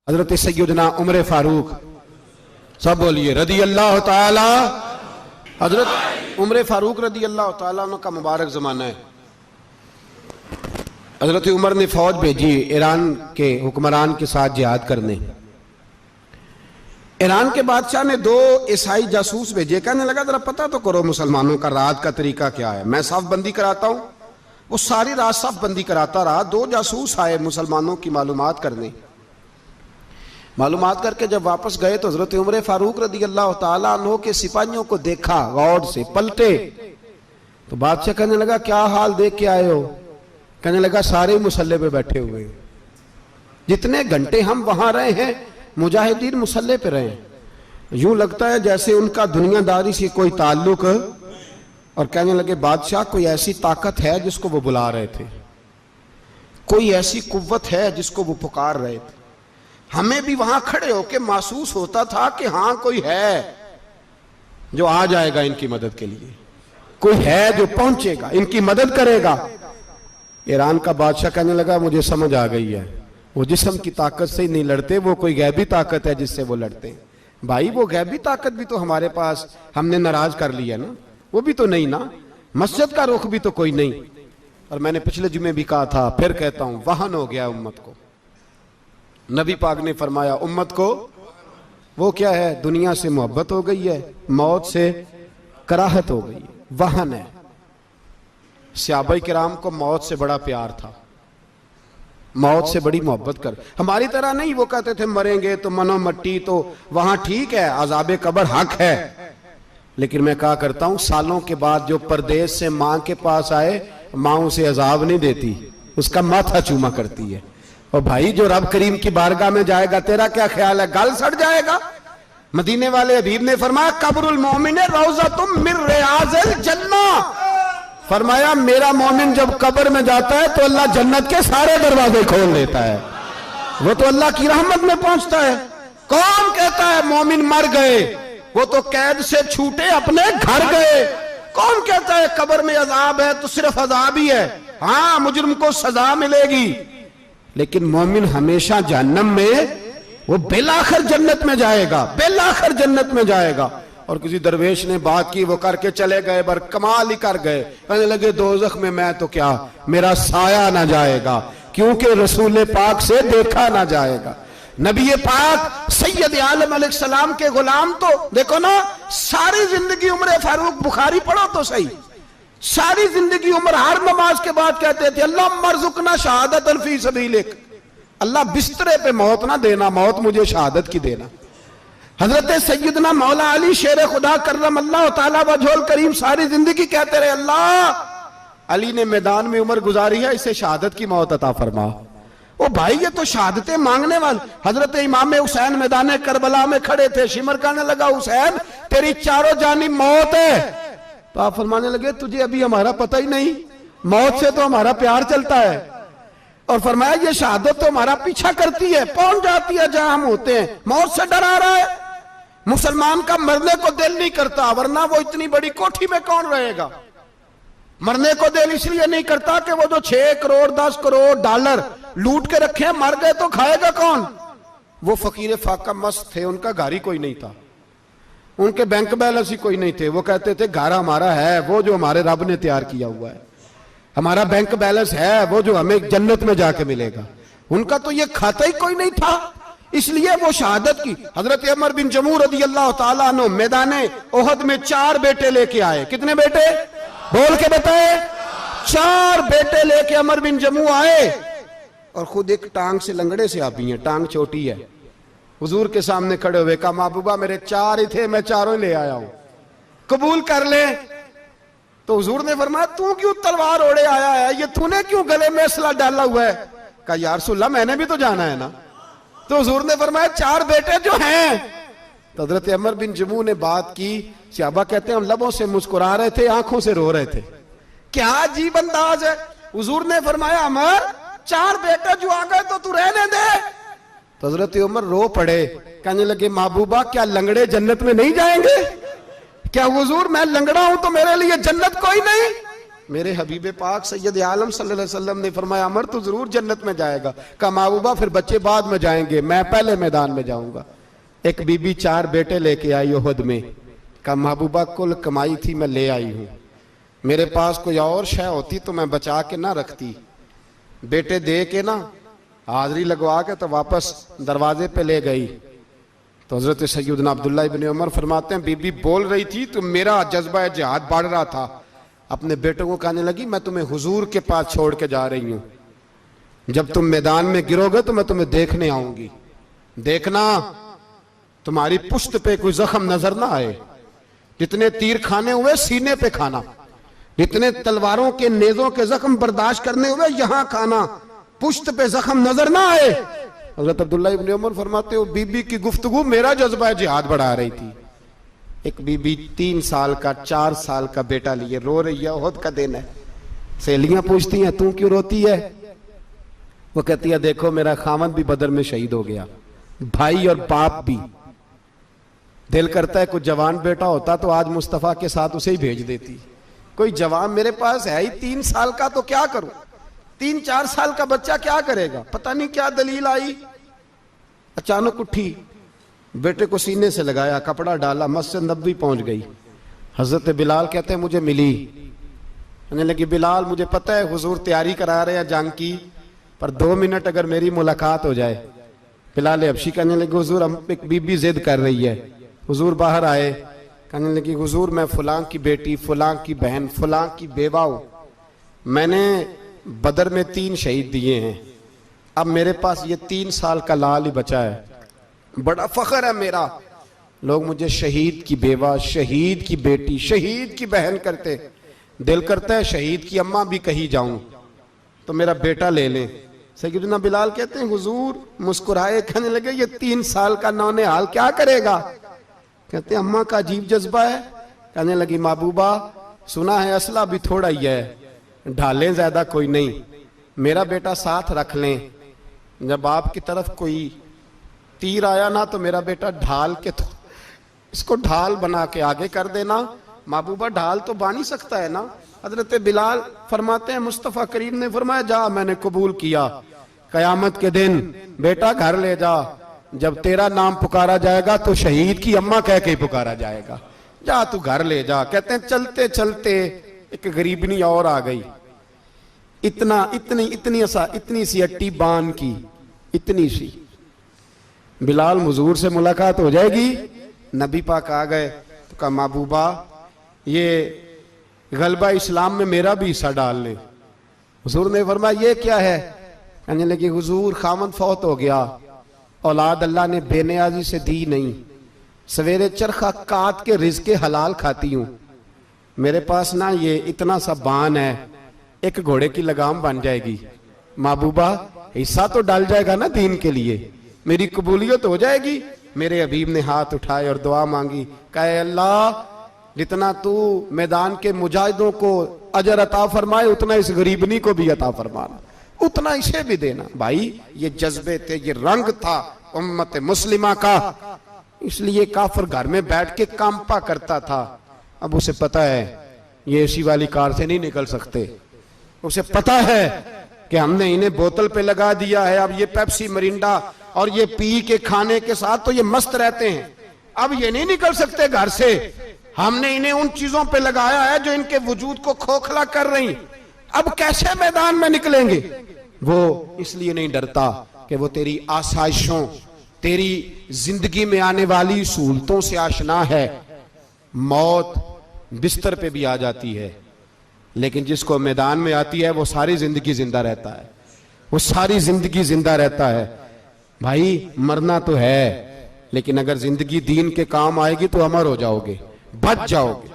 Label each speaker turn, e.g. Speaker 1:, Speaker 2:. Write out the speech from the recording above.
Speaker 1: हजरत सैयदना उमर फारूक, सब बोलिए रदी अल्लाह ताला। हजरत उमर फारूक रदी अल्लाह ताला का मुबारक ज़माना है। हजरत उमर ने फौज भेजी ईरान के हुक्मरान के साथ जिहाद करने। ईरान के बादशाह ने 2 ईसाई जासूस भेजे, कहने लगा जरा पता तो करो मुसलमानों का रात का तरीका क्या है, मैं साफ बंदी कराता हूं। वो सारी रात साफ बंदी कराता रहा। 2 जासूस आए मुसलमानों की मालूमात करने। मालूमात करके जब वापस गए तो हजरत उमर फारूक रदी अल्लाह ताला अन्हो के सिपाहियों को देखा, गौर से पलटे तो बादशाह कहने लगा क्या हाल देख के आए हो? कहने लगा सारे मुसल्ले पे बैठे हुए, जितने घंटे हम वहां रहे हैं मुजाहिदीन मुसल्ले पे रहे, यूं लगता है जैसे उनका दुनियादारी से कोई ताल्लुक। और कहने लगे बादशाह कोई ऐसी ताकत है जिसको वो बुला रहे थे, कोई ऐसी कुव्वत है जिसको वो पुकार रहे थे। हमें भी वहां खड़े होकर महसूस होता था कि हां कोई है जो आ जाएगा इनकी मदद के लिए, कोई है जो पहुंचेगा इनकी मदद करेगा। ईरान का बादशाह कहने लगा मुझे समझ आ गई है, वो जिस्म की ताकत से ही नहीं लड़ते, वो कोई गैबी ताकत है जिससे वो लड़ते हैं। भाई वो गैबी ताकत भी तो हमारे पास हमने नाराज कर लिया ना, वो भी तो नहीं ना, मस्जिद का रुख भी तो कोई नहीं। और मैंने पिछले जुमे भी कहा था, फिर कहता हूं, वहन हो गया उम्मत को। नबी पाक ने फरमाया उम्मत को वो क्या है, दुनिया से मोहब्बत हो गई है, मौत से कराहत हो गई है, वहन है। सहाबाए किराम को मौत से बड़ा प्यार था, मौत से बड़ी मोहब्बत कर, हमारी तरह नहीं। वो कहते थे मरेंगे तो मनो मट्टी, तो वहां ठीक है, अज़ाबे कब्र हक है। लेकिन मैं कहा करता हूं सालों के बाद जो परदेश से मां के पास आए, मां उसे अजाब नहीं देती, उसका माथा चूमा करती है। और भाई जो रब करीम की बारगाह में जाएगा, तेरा क्या ख्याल है, गल सड़ जाएगा? मदीने वाले हबीब ने फरमाया कब्रुल मोमिन रौज़तुम मिन रियाज़िल जन्ना, फरमाया मेरा मोमिन जब कब्र में जाता है तो अल्लाह जन्नत के सारे दरवाजे खोल देता है, वो तो अल्लाह की रहमत में पहुंचता है। कौन कहता है मोमिन मर गए, वो तो कैद से छूटे अपने घर गए। कौन कहता है कब्र में अजाब है तो सिर्फ अजाब ही है, हाँ मुजरिम को सजा मिलेगी, लेकिन मोमिन हमेशा जहन्नम में, वो बेलाखिर जन्नत में जाएगा, बेलाखिर जन्नत में जाएगा। और किसी दरवेश ने बात की, वो करके चले गए, बर कमाल ही कर गए, कहने लगे दोज़ख में मैं तो क्या, मेरा साया ना जाएगा, क्योंकि रसूल पाक से देखा ना जाएगा। नबी पाक सैयद आलम अलैहिस्सलाम के गुलाम तो देखो ना, सारी जिंदगी उमर फारूक, बुखारी पढ़ो तो सही, सारी जिंदगी उम्र हर नमाज के बाद कहते थे अल्लाह मरजुकना शहादतन फी सबीलिक, अल्लाह बिस्तरे पे मौत ना देना, मौत मुझे शहादत की देना। हजरत सैयदना मौला अली शेर खुदा करम अल्लाह ताला वजहुल करीम सारी जिंदगी कहते रहे अल्लाह अली ने मैदान में उम्र गुजारी है, इसे शहादत की मौत अता फरमा। ओ भाई ये तो शहादतें मांगने वाले। हजरत इमाम हुसैन मैदान करबला में खड़े थे, शिमर कहने लगा हुसैन तेरी चारों जानी मौत है, तो आप फरमाने लगे तुझे अभी हमारा पता ही नहीं, मौत से तो हमारा प्यार चलता है। और फरमाया ये शहादत तो हमारा पीछा करती है, पहुंच जाती है जहां हम होते हैं, मौत से डरा रहा है। मुसलमान का मरने को दिल नहीं करता, वरना वो इतनी बड़ी कोठी में कौन रहेगा। मरने को दिल इसलिए नहीं करता कि वो जो 6 करोड़ 10 करोड़ डॉलर लूट के रखे, मर गए तो खाएगा कौन। वो फकीर फाका मस्त थे, उनका घर ही कोई नहीं था, उनके बैंक बैलेंस ही कोई नहीं थे। वो कहते थे घर हमारा है वो जो हमारे रब ने तैयार किया हुआ है, हमारा बैंक बैलेंस है वो जो हमें जन्नत में जाके मिलेगा। उनका तो ये खाता ही कोई नहीं था, इसलिए वो शहादत की। हजरत उमर बिन जमू रदी अल्लाह ताला अन्हु मैदाने ओहद में 4 बेटे लेके आए। कितने बेटे बोल के बताए? 4 बेटे लेके उमर बिन जमू आए, और खुद एक टांग से लंगड़े से आप ही हैं, टांग छोटी है। हुजूर के सामने खड़े हुए कहा महबूबा मेरे 4 ही थे, मैं 4 ही ले आया हूं, कबूल कर ले। तो हुजूर ने फरमाया तू क्यों तलवार ओढ़े आया है, ये तूने क्यों गले में असला डाला हुआ है? कहा या रसूलल्लाह मैंने भी तो जाना है ना। तो हुजूर ने फरमाया 4 बेटे जो हैं। तो हजरत उमर बिन जमू ने बात की, सहाबा कहते हैं हम लबों से मुस्कुरा रहे थे, आंखों से रो रहे थे, क्या अजीब अंदाज है। हुजूर ने फरमाया उमर 4 बेटे जो आ गए तो तू रहने दे। तो हजरत उमर रो पड़े, कहने लगे महबूबा क्या लंगड़े जन्नत में नहीं जाएंगे? क्या हुजूर मैं लंगड़ा हूं तो मेरे लिए जन्नत कोई नहीं? मेरे हबीब पाक सैयद आलम सल्लल्लाहु अलैहि वसल्लम ने फरमाया अमर तो जरूर जन्नत में जाएगा। कहा महबूबा फिर बच्चे बाद में जाएंगे, मैं पहले मैदान में जाऊंगा। एक बीबी 4 बेटे लेके आई उहद में। कहा महबूबा कुल कमाई थी मैं ले आई हूं, मेरे पास कोई और शय होती तो मैं बचा के ना रखती। बेटे दे के ना हाजिरी लगवा के तो वापस दरवाजे पे ले गई। तो हजरत सैयदना अब्दुल्ला इब्न उमर फरमाते हैं बीबी बोल रही थी तो मेरा जज्बा जिहाद बढ़ रहा था। अपने बेटों को कहने लगी मैं तुम्हें हुजूर के पास छोड़ के जा रही हूं, जब तुम मैदान में गिरोगे तो मैं तुम्हें देखने आऊंगी, देखना तुम्हारी पुश्त पे कोई जख्म नजर ना आए। जितने तीर खाने हुए सीने पे खाना, जितने तलवारों के नेजों के जख्म बर्दाश्त करने हुए यहां खाना, पुश्त पे जख्म नजर ना आए। हजरत अब्दुल्ला इब्न उमर फरमाते हो बीबी की गुफ्तगू मेरा जज्बा जिहाद बढ़ा रही थी। एक बीबी 3 साल का 4 साल का बेटा लिए रो रही है, ओहद का दिन है। सहेलियां पूछती हैं तू क्यों रोती है? वो कहती है देखो मेरा खामद भी बदर में शहीद हो गया, भाई और बाप भी। दिल करता है कोई जवान बेटा होता तो आज मुस्तफा के साथ उसे ही भेज देती। कोई जवान मेरे पास है ही 3 साल का तो क्या करूं, 3-4 साल का बच्चा क्या करेगा? पता नहीं क्या दलील आई, अचानक उठी, बेटे को सीने से लगाया, कपड़ा डाला, मस्जिद नबवी पहुंच गई। हजरत बिलाल कहते हैं मुझे मिली, कहने लगी बिलाल मुझे पता है हुजूर तैयारी करा रहे हैं जंग की, पर 2 मिनट अगर मेरी मुलाकात हो जाए। बिलाल हबशी कहने लगे हुजूर हम एक बीबी जिद कर रही है। हुजूर बाहर आए, कहने लगी हुजूर मैं फलां की बेटी, फलां की बहन, फलां की बेवा हूं, मैंने बदर में 3 शहीद दिए हैं, अब मेरे पास ये 3 साल का लाल ही बचा है, बड़ा फख्र है मेरा। लोग मुझे शहीद की बेवा, शहीद की बेटी, शहीद की बहन करते, दिल करता है शहीद की अम्मा भी कहीं जाऊं तो मेरा बेटा ले लें। सैयदना बिलाल कहते हैं हुजूर मुस्कुराए, कहने लगे ये 3 साल का नौनिहाल क्या करेगा? कहते हैं अम्मा का अजीब जज्बा है। कहने लगी महबूबा सुना है असला भी थोड़ा ही है, ढालें ज्यादा कोई नहीं, मेरा बेटा साथ रख लें, जब आपकी तरफ कोई तीर आया ना तो मेरा बेटा ढाल के तो इसको ढाल बना के आगे कर देना। महबूबा ढाल तो बन ही सकता है ना। हजरत बिलाल फरमाते हैं मुस्तफ़ा करीम ने फरमाया जा मैंने कबूल किया, कयामत के दिन बेटा घर ले जा, जब तेरा नाम पुकारा जाएगा तो शहीद की अम्मा कह के पुकारा जाएगा, जा तू घर ले जा। कहते हैं चलते चलते एक गरीबनी और आ गई, इतनी सी अट्टी बान की, इतनी सी। बिलाल हुजूर से मुलाकात हो जाएगी, नबी पाक आ गए तो कहा महबूबा ये गलबा इस्लाम में मेरा भी हिस्सा डाल ले। हुजूर ने फरमाया ये क्या है? कहने लगी हुजूर खामद फौत हो गया, औलाद अल्लाह ने बेनियाजी से दी नहीं, सवेरे चरखा काट के रिज़्क़े हलाल खाती हूं, मेरे पास ना ये इतना सा बान है, एक घोड़े की लगाम बन जाएगी, महबूबा हिस्सा तो डाल जाएगा ना दीन के लिए, मेरी कबूलियत हो जाएगी। मेरे हबीब ने हाथ उठाए और दुआ मांगी, कहे अल्लाह जितना तू मैदान के मुजाहिदों को अजर अता फरमाए उतना इस गरीबनी को भी अता फरमाना, उतना इसे भी देना। भाई ये जज्बे थे, ये रंग था उम्मत मुस्लिमा का, इसलिए काफिर घर में बैठ के कांपा करता था। अब उसे पता है ये एसी वाली कार से नहीं निकल सकते, उसे पता है कि हमने इन्हें बोतल पे लगा दिया है, अब ये पेप्सी मरिंडा और ये पी के खाने के साथ तो ये मस्त रहते हैं, अब ये नहीं निकल सकते घर से, हमने इन्हें उन चीजों पे लगाया है जो इनके वजूद को खोखला कर रही, अब कैसे मैदान में निकलेंगे? वो इसलिए नहीं डरता कि वो तेरी आसाइशों, तेरी जिंदगी में आने वाली सहूलतों से आशना है। मौत बिस्तर पे भी आ जाती है, लेकिन जिसको मैदान में आती है वो सारी जिंदगी जिंदा रहता है, वो सारी जिंदगी जिंदा रहता है। भाई मरना तो है, लेकिन अगर जिंदगी दीन के काम आएगी तो अमर हो जाओगे, बच जाओगे।